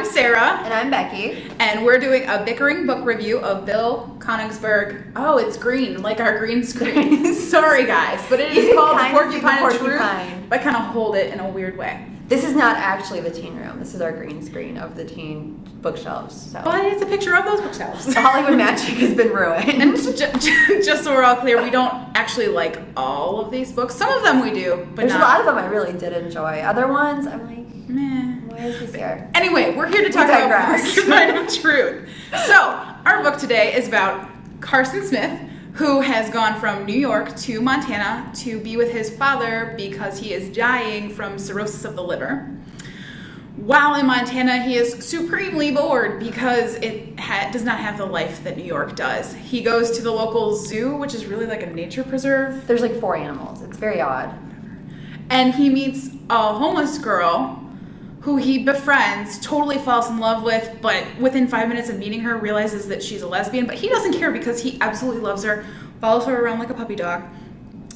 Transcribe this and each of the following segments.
I'm Sarah. And I'm Becky. And we're doing a Bickering book review of Bill Konigsberg. Oh, it's green, like our green screen. Sorry, guys, but it is called The Porcupine of Truth. I kind of hold it in a weird way. This is not actually the teen room. This is our green screen of the teen bookshelves. So. But it's a picture of those bookshelves. The Hollywood magic has been ruined. And just so we're all clear, we don't actually like all of these books. Some of them we do, but there's not. a lot of them I really did enjoy. Other ones, I'm like, meh. Why is this here? Anyway, we're here to talk about Porcupine of Truth. So, our book today is about Carson Smith, who has gone from New York to Montana to be with his father because he is dying from cirrhosis of the liver. While in Montana, he is supremely bored because it does not have the life that New York does. He goes to the local zoo, which is really like a nature preserve. There's like 4 animals. It's very odd. And he meets a homeless girl who he befriends, totally falls in love with, but within 5 minutes of meeting her, realizes that she's a lesbian, but he doesn't care because he absolutely loves her, follows her around like a puppy dog.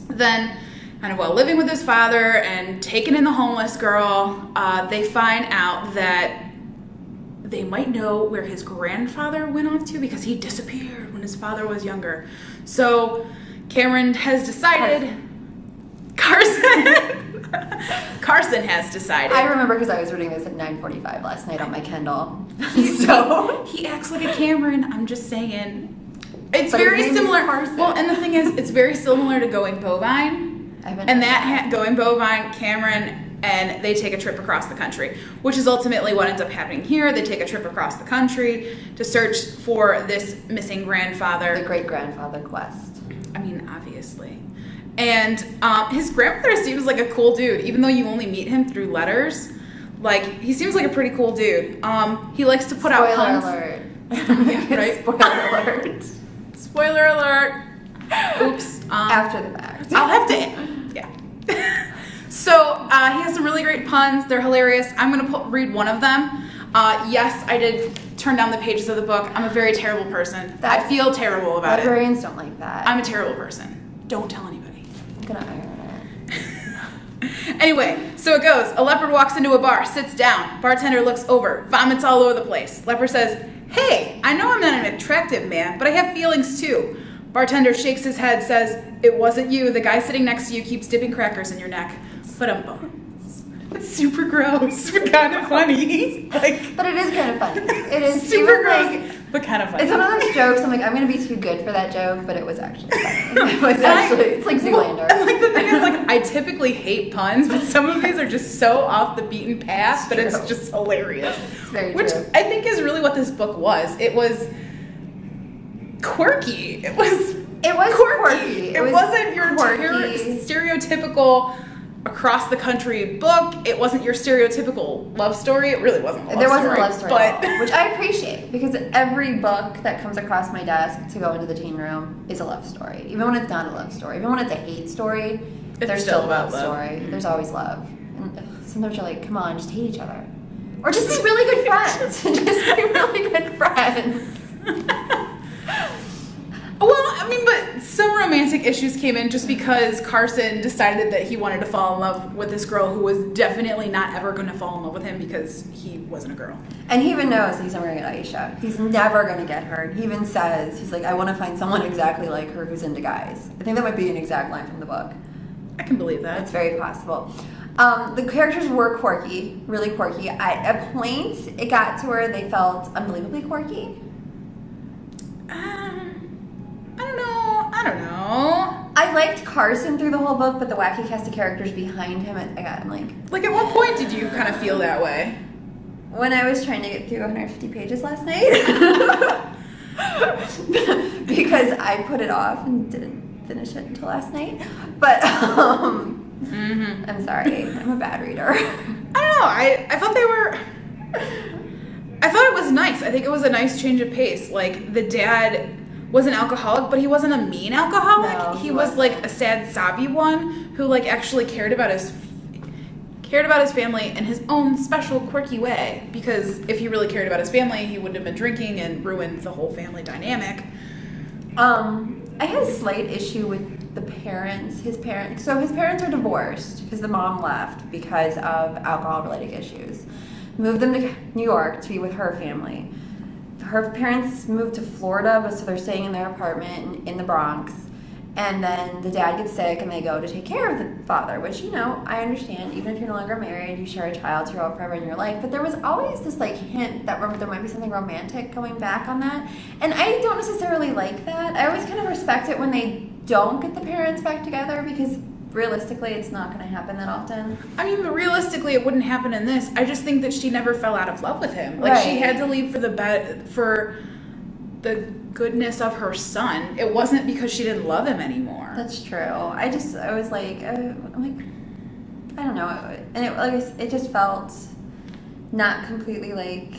Then, kind of while living with his father and taking in the homeless girl, they find out that they might know where his grandfather went off to because he disappeared when his father was younger. So Cameron has decided, Carson has decided. I remember because I was reading this at 9:45 last night on my Kindle. So he acts like a Cameron. I'm just saying. It's but very similar. Carson. Well, and the thing is, it's very similar to Going Bovine. And that Going Bovine, Cameron, and they take a trip across the country, which is ultimately what ends up happening here. They take a trip across the country to search for this missing grandfather. The great-grandfather quest. I mean, obviously. And his grandfather seems like a cool dude, even though you only meet him through letters. Like, he seems like a pretty cool dude. He likes to put out puns. Spoiler alert. Yeah, right? Spoiler alert. Spoiler alert. Oops. After the fact. I'll have to, yeah. So, he has some really great puns. They're hilarious. I'm going to read one of them. Yes, I did turn down the pages of the book. I'm a very terrible person. I feel terrible about it. Librarians don't like that. I'm a terrible person. Don't tell anybody. I'm gonna iron it. Anyway, so it goes. A leopard walks into a bar, sits down. Bartender looks over, vomits all over the place. Leopard says, "Hey, I know I'm not an attractive man, but I have feelings too." Bartender shakes his head, says, "It wasn't you. The guy sitting next to you keeps dipping crackers in your neck." But it's super gross, but kind of funny. But it is kind of funny. It is super gross, but kind of funny. It's one of those jokes. I'm like, I'm gonna be too good for that joke, but it was actually funny. It's like Zoolander. Well, like the thing is, like, I typically hate puns, but some of these are just so off the beaten path, but it's just hilarious. It's very Which true. I think is really what this book was. It was quirky. It was quirky. It wasn't your stereotypical across the country book. It wasn't your stereotypical love story. It really wasn't a love story. There wasn't a love story but at all, which I appreciate because every book that comes across my desk to go into the teen room is a love story. Even when it's not a love story, even when it's a hate story, there's still a love story. There's always love. And sometimes you're like, come on, just hate each other. Or just be really good friends. Just be really good friends. Well, I mean, but some romantic issues came in just because Carson decided that he wanted to fall in love with this girl who was definitely not ever going to fall in love with him because he wasn't a girl. And he even knows he's never going to get Aisha. He's never going to get her. He even says, he's like, I want to find someone exactly like her who's into guys. I think that might be an exact line from the book. I can believe that. It's very possible. The characters were quirky, really quirky. At a point, it got to where they felt unbelievably quirky. I don't know. I liked Carson through the whole book, but the wacky cast of characters behind him, I got like at what point did you kind of feel that way? When I was trying to get through 150 pages last night. Because I put it off and didn't finish it until last night. But I'm sorry. I'm a bad reader. I don't know. I thought I thought it was nice. I think it was a nice change of pace. Like, the dad was an alcoholic, but he wasn't a mean alcoholic. No, he was like a sad, sobby one who like actually cared about his family in his own special, quirky way. Because if he really cared about his family, he wouldn't have been drinking and ruined the whole family dynamic. I had a slight issue with the parents. His parents are divorced because the mom left because of alcohol-related issues. moved them to New York to be with her family. Her parents moved to Florida, but so they're staying in their apartment in the Bronx. And then the dad gets sick and they go to take care of the father, which, you know, I understand. Even if you're no longer married, you share a child to grow up forever in your life. But there was always this, like, hint that there might be something romantic going back on that. And I don't necessarily like that. I always kind of respect it when they don't get the parents back together because realistically it's not going to happen that often. I mean, but realistically it wouldn't happen in this. I just think that she never fell out of love with him. Like, she had to leave for the goodness of her son. It wasn't because she didn't love him anymore. That's true. I was like, I'm like, I don't know. And it just felt not completely like,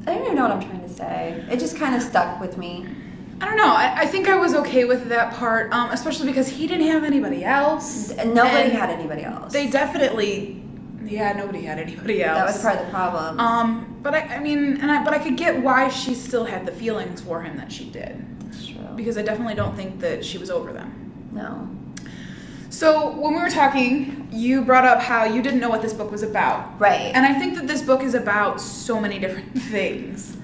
I don't even know what I'm trying to say. It just kind of stuck with me. I don't know. I think I was okay with that part, especially because he didn't have anybody else. Nobody had anybody else. They definitely, nobody had anybody else. That was part of the problem. But I could get why she still had the feelings for him that she did. That's true. Because I definitely don't think that she was over them. No. So when we were talking, you brought up how you didn't know what this book was about. Right. And I think that this book is about so many different things.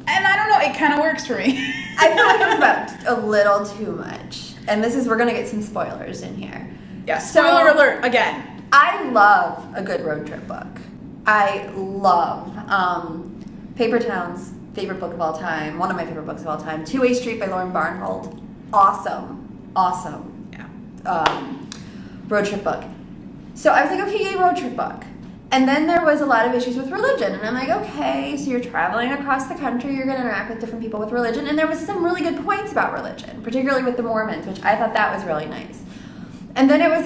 And I don't know, it kind of works for me. I feel like it was about a little too much. And we're going to get some spoilers in here. Yeah, spoiler alert again. I love a good road trip book. I love Paper Town's favorite book of all time, one of my favorite books of all time, Two-Way Street by Lauren Barnholt. Awesome. Yeah. Road trip book. So I was like, okay, yay, road trip book. And then there was a lot of issues with religion. And I'm like, okay, so you're traveling across the country, you're going to interact with different people with religion. And there was some really good points about religion, particularly with the Mormons, which I thought that was really nice. And then there was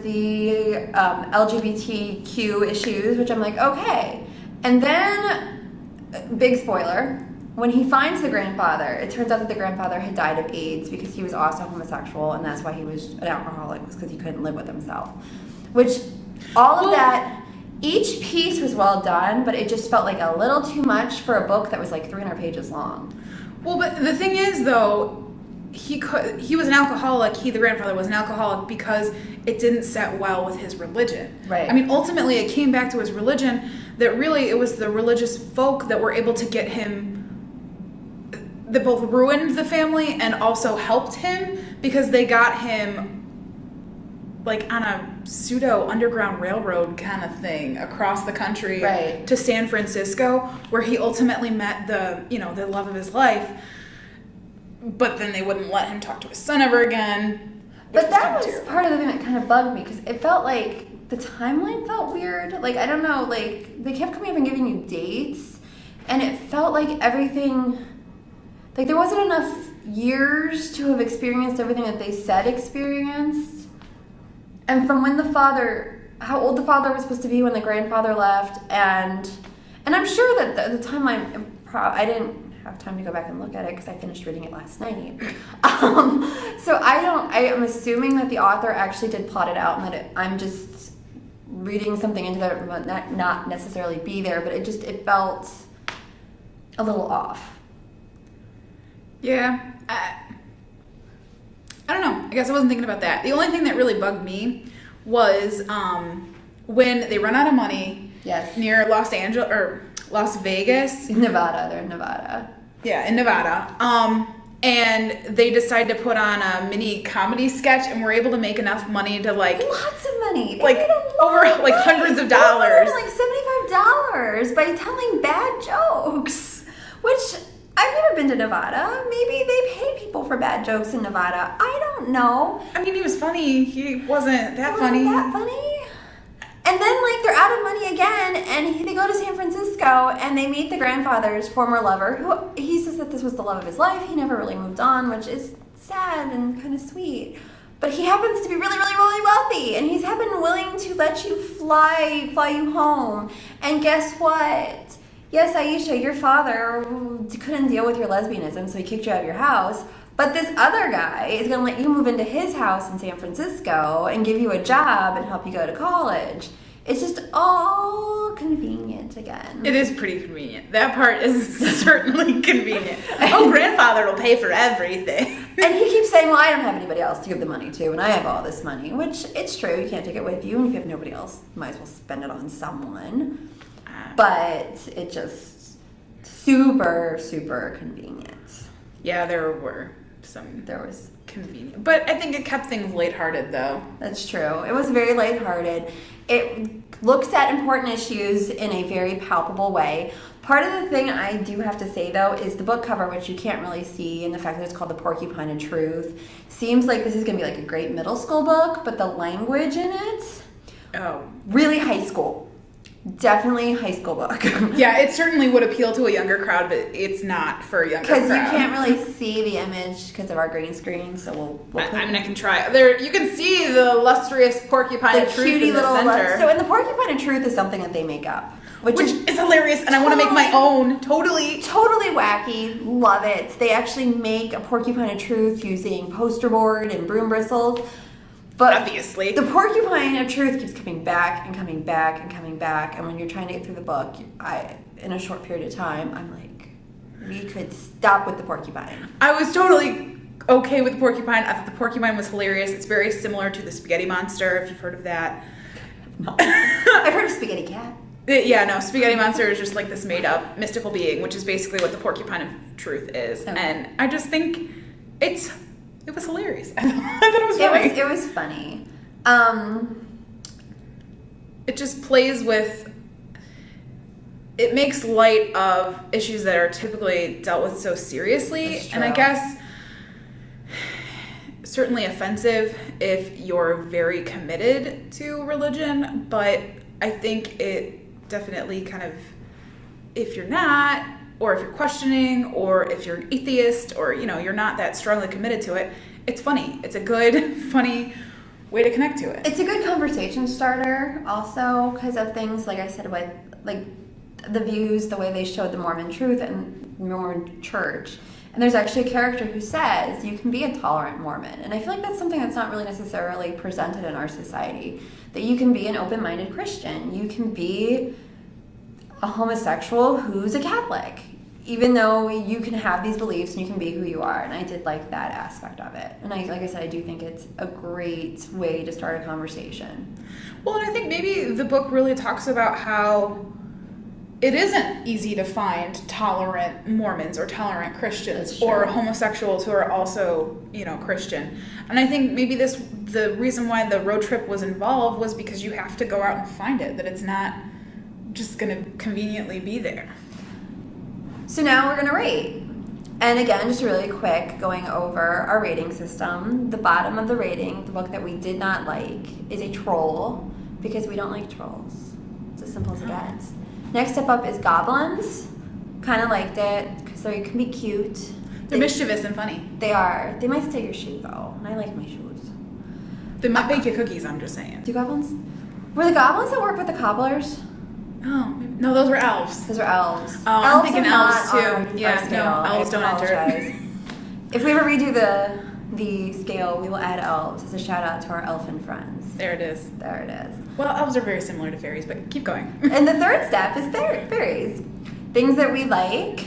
the LGBTQ issues, which I'm like, okay. And then, big spoiler, when he finds the grandfather, it turns out that the grandfather had died of AIDS because he was also homosexual, and that's why he was an alcoholic, was because he couldn't live with himself. Which... all of that, each piece was well done, but it just felt like a little too much for a book that was like 300 pages long. Well, but the thing is, though, he was an alcoholic, the grandfather was an alcoholic because it didn't set well with his religion. Right. I mean, ultimately, it came back to his religion that really it was the religious folk that were able to get him, that both ruined the family and also helped him because they got him like on a pseudo underground railroad kind of thing across the country to San Francisco, where he ultimately met the love of his life. But then they wouldn't let him talk to his son ever again. But that was part of the thing that kind of bugged me because it felt like the timeline felt weird. Like, I don't know, like they kept coming up and giving you dates, and it felt like everything, like there wasn't enough years to have experienced everything that they said experienced. And from how old the father was supposed to be when the grandfather left, and I'm sure that the timeline, I didn't have time to go back and look at it because I finished reading it last night. So I'm assuming that the author actually did plot it out, and that I'm just reading something into that might not necessarily be there, but it felt a little off. Yeah. I don't know. I guess I wasn't thinking about that. The only thing that really bugged me was when they run out of money near Los Angeles or Las Vegas. Nevada. They're in Nevada. Yeah, in Nevada. And they decide to put on a mini comedy sketch, and we're able to make enough money to lots of money. Like over hundreds of dollars. Over $75 by telling bad jokes, which I've never been to Nevada. Maybe they pay people for bad jokes in Nevada. I don't know. I mean, he was funny. He wasn't that funny. And then, they're out of money again, and they go to San Francisco, and they meet the grandfather's former lover, who he says that this was the love of his life. He never really moved on, which is sad and kind of sweet. But he happens to be really, really, really wealthy, and he's been willing to let you fly you home. And guess what? Yes, Aisha, your father couldn't deal with your lesbianism, so he kicked you out of your house. But this other guy is going to let you move into his house in San Francisco and give you a job and help you go to college. It's just all convenient again. It is pretty convenient. That part is certainly convenient. Oh, grandfather will pay for everything. And he keeps saying, well, I don't have anybody else to give the money to, and I have all this money, which it's true. You can't take it with you, and if you have nobody else, you might as well spend it on someone. But it just super, super convenient. Yeah, there was convenient. But I think it kept things lighthearted, though. That's true. It was very lighthearted. It looks at important issues in a very palpable way. Part of the thing I do have to say, though, is the book cover, which you can't really see, and the fact that it's called The Porcupine of Truth, seems like this is going to be like a great middle school book, but the language in it, really high school. Definitely high school book. Yeah, it certainly would appeal to a younger crowd, but it's not for a younger crowd. Because you can't really see the image because of our green screen, so we'll I mean, I can try. There, you can see the illustrious Porcupine of Truth in the center. So in the Porcupine of Truth is something that they make up. Which is hilarious, and I want to make my own. Totally wacky. Love it. They actually make a Porcupine of Truth using poster board and broom bristles. But obviously, the Porcupine of Truth keeps coming back and coming back and coming back. And when you're trying to get through the book, in a short period of time, I'm like, we could stop with the Porcupine. I was totally okay with the Porcupine. I thought the Porcupine was hilarious. It's very similar to the Spaghetti Monster, if you've heard of that. No. I've heard of Spaghetti Cat. Yeah, no, Spaghetti Monster is just like this made-up mystical being, which is basically what the Porcupine of Truth is. Okay. And I just think it was hilarious. I thought it was funny. It was funny. It just plays with... It makes light of issues that are typically dealt with so seriously. And I guess certainly offensive if you're very committed to religion. But I think it definitely kind of... If you're not... or if you're questioning, or if you're an atheist, or, you're not that strongly committed to it, it's funny. It's a good, funny way to connect to it. It's a good conversation starter, also, because of things, like I said, with, like, the views, the way they showed the Mormon truth and Mormon church. And there's actually a character who says you can be a tolerant Mormon. And I feel like that's something that's not really necessarily presented in our society, that you can be an open-minded Christian. You can be a homosexual who's a Catholic, even though you can have these beliefs and you can be who you are. And I did like that aspect of it. And like I said, I do think it's a great way to start a conversation. Well, and I think maybe the book really talks about how it isn't easy to find tolerant Mormons or tolerant Christians or homosexuals who are also, Christian. And I think maybe the reason why the road trip was involved was because you have to go out and find it, that it's not just going to conveniently be there. So now we're going to rate. And again, just really quick, going over our rating system. The bottom of the rating, the book that we did not like, is a troll, because we don't like trolls. It's as simple as it gets. Next step up is goblins. Kind of liked it, because they can be cute. They're mischievous and funny. They are. They might steal your shoe, though, and I like my shoes. They might bake you cookies, I'm just saying. Do goblins? Were the goblins that work with the cobblers? Oh, no, those were elves. Those are elves. Oh, I'm thinking elves too. Yeah, no, elves don't enter. If we ever redo the scale, we will add elves as a shout out to our elfin friends. There it is. There it is. Well, elves are very similar to fairies, but keep going. And the third step is fairies. Things that we like,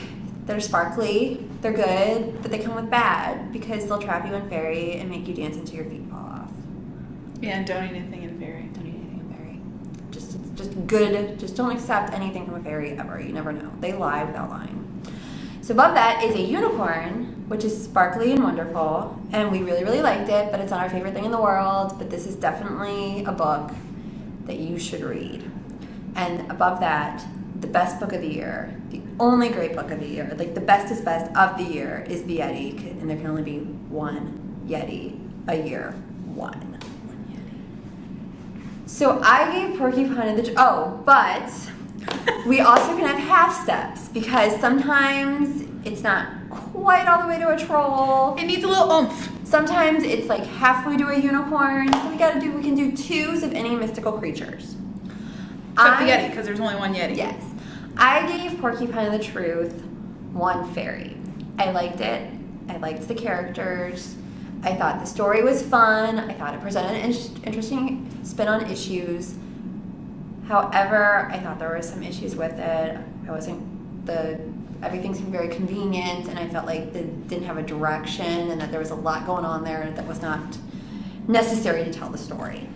they're sparkly, they're good, but they come with bad, because they'll trap you in fairy and make you dance until your feet fall off. Yeah, and don't eat anything in fairy. Don't eat anything in fairy. Just good. Just don't accept anything from a fairy ever. You never know. They lie without lying. So above that is a unicorn, which is sparkly and wonderful, and we really, really liked it, but it's not our favorite thing in the world, but this is definitely a book that you should read. And above that, the best book of the year, the only great book of the year, like the bestest best of the year, is The Yeti, and there can only be one Yeti a year. One. So I gave Porcupine but we also can have half steps, because sometimes it's not quite all the way to a troll. It needs a little oomph. Sometimes it's like halfway to a unicorn. So we can do twos of any mystical creatures. Except the Yeti, because there's only one Yeti. Yes. I gave Porcupine of the Truth one fairy. I liked it. I liked the characters. I thought the story was fun. I thought it presented an interesting spin on issues. However, I thought there were some issues with it. Everything seemed very convenient, and I felt like they didn't have a direction, and that there was a lot going on there that was not necessary to tell the story.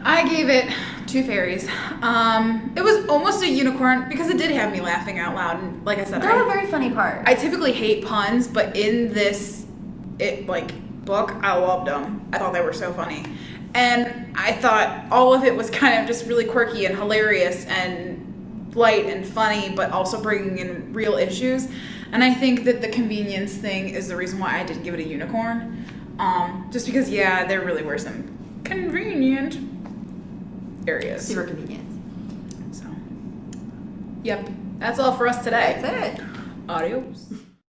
I gave it 2 fairies. It was almost a unicorn because it did have me laughing out loud. And like I said, They're a very funny part. I typically hate puns, but in this book, I loved them. I thought they were so funny. And I thought all of it was kind of just really quirky and hilarious and light and funny, but also bringing in real issues. And I think that the convenience thing is the reason why I did give it a unicorn. Just because, there really were some convenient areas. Super convenient. So, yep. That's all for us today. That's it. Adios.